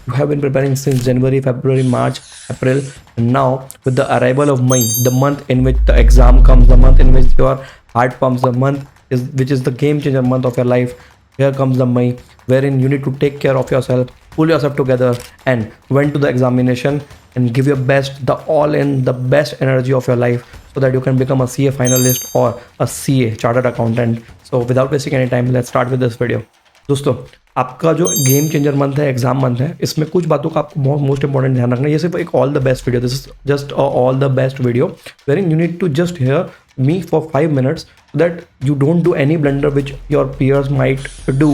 You have been preparing since January, February, March, April, and now with the arrival of May, the month in which the exam comes, the month in which your heart pumps, the month which is the game changer month of your life. Here comes the May, wherein you need to take care of yourself, pull yourself together, and went to the examination and give your best, the all in, the best energy of your life, so that you can become a CA finalist or a CA chartered accountant. So without wasting any time, let's start with this video. दोस्तों, आपका जो game changer month है, exam month है, इसमें कुछ बातों का आपको मोस्ट इंपॉर्टेंट ध्यान रखना है. ये सिर्फ एक all the best video, this is just all the best video वेरिंग you need to just hear me for 5 minutes so that you don't do any blunder which your peers might do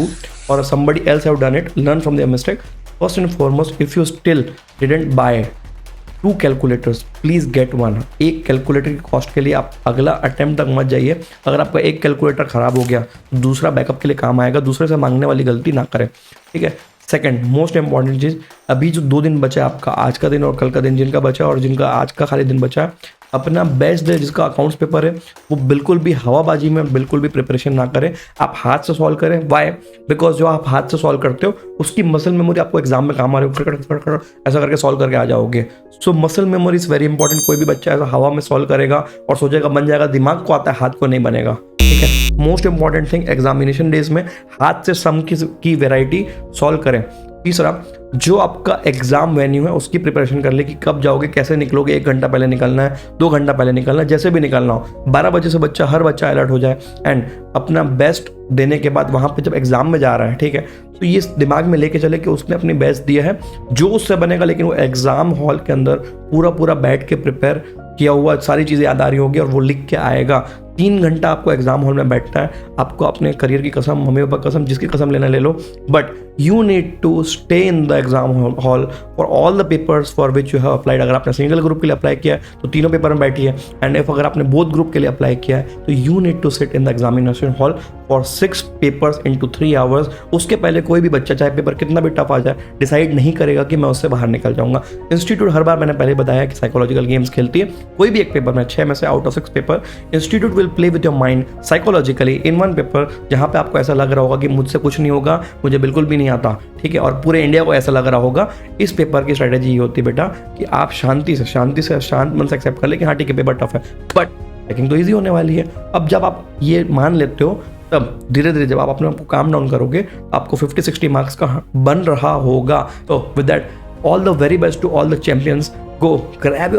or somebody else have done it. Learn from their mistake. First and foremost, if you still didn't buy 2 calculators, please get one. एक calculator की cost के लिए आप अगला attempt तक मत जाइए. अगर आपका एक कैलकुलेटर ख़राब हो गया तो दूसरा बैकअप के लिए काम आएगा. दूसरे से मांगने वाली गलती ना करें, ठीक है. सेकंड मोस्ट इंपॉर्टेंट चीज़, अभी जो 2 दिन बचा है आपका, आज का दिन और कल का दिन जिनका बचा और जिनका आज का खाली दिन बचा है, अपना बेस्ट दे. जिसका अकाउंट्स पेपर है वो बिल्कुल भी हवाबाजी में बिल्कुल भी प्रिपरेशन ना करें. आप हाथ से सॉल्व करें. वाई? बिकॉज जो आप हाथ से सॉल्व करते हो उसकी मसल मेमोरी आपको एग्जाम में काम आ रही है. ऐसा करके सॉल्व करके आ जाओगे. So muscle memory is very important. कोई भी बच्चा ऐसा हवा में सॉल्व करेगा और सोचेगा बन जाएगा, दिमाग को आता है, हाथ को नहीं बनेगा, ठीक है. Most important thing, examination days में हाथ से सम की वेराइटी सॉल्व करें. तीसरा, जो आपका एग्जाम वेन्यू है उसकी प्रिपरेशन कर ले कि कब जाओगे, कैसे निकलोगे. 1 घंटा पहले निकलना है, 2 घंटा पहले निकलना है, जैसे भी निकलना हो. 12 बजे से हर बच्चा अलर्ट हो जाए एंड अपना बेस्ट देने के बाद वहाँ पे जब एग्जाम में जा रहा है, ठीक है, तो ये दिमाग में लेके चले कि उसने अपनी बेस्ट दिया है, जो उससे बनेगा. लेकिन वो एग्जाम हॉल के अंदर पूरा बैठ के प्रिपेयर किया हुआ, सारी चीज़ें याद आ रही होगी और वो लिख के आएगा. 3 घंटा आपको एग्जाम हॉल में बैठना है. आपको अपने करियर की कसम, मम्मी पापा कसम, जिसकी कसम लेना ले लो, but you need to stay in the exam hall for all the papers for which you have applied. अगर आपने सिंगल ग्रुप के लिए अप्लाई किया है तो तीनों पेपर में बैठिए. एंड इफ अगर आपने बोथ ग्रुप के लिए अप्लाई किया है तो you need to sit in the examination hall for 6 papers into 3 hours. उसके पहले कोई भी बच्चा, चाहे पेपर कितना भी टफ आ जाए, डिसाइड नहीं करेगा कि मैं उससे बाहर निकल जाऊंगा. इंस्टीट्यूट हर बार, मैंने पहले बताया कि साइकोलॉजिकल गेम्स खेलती है. कोई भी एक पेपर में 6 में से out of 6 paper institute will play with your mind psychologically in 1 paper, जहाँ पे आपको ऐसा लग रहा होगा कि मुझसे कुछ नहीं होगा, मुझे बिल्कुल भी नहीं आता, ठीक है. और पूरे इंडिया को ऐसा लग रहा होगा. इस पेपर की स्ट्रैटेजी ये होती है बेटा कि आप शांत मन से एक्सेप्ट कर ले कि हाँ ठीक है पेपर टफ है, बट चेकिंग तो ईजी होने वाली है. अब जब आप ये मान लेते हो, तब धीरे धीरे जब आप अपने आपको काम डाउन करोगे, आपको 50-60 मार्क्स का बन रहा होगा. तो with that, all the very best to all the champions. Go grab your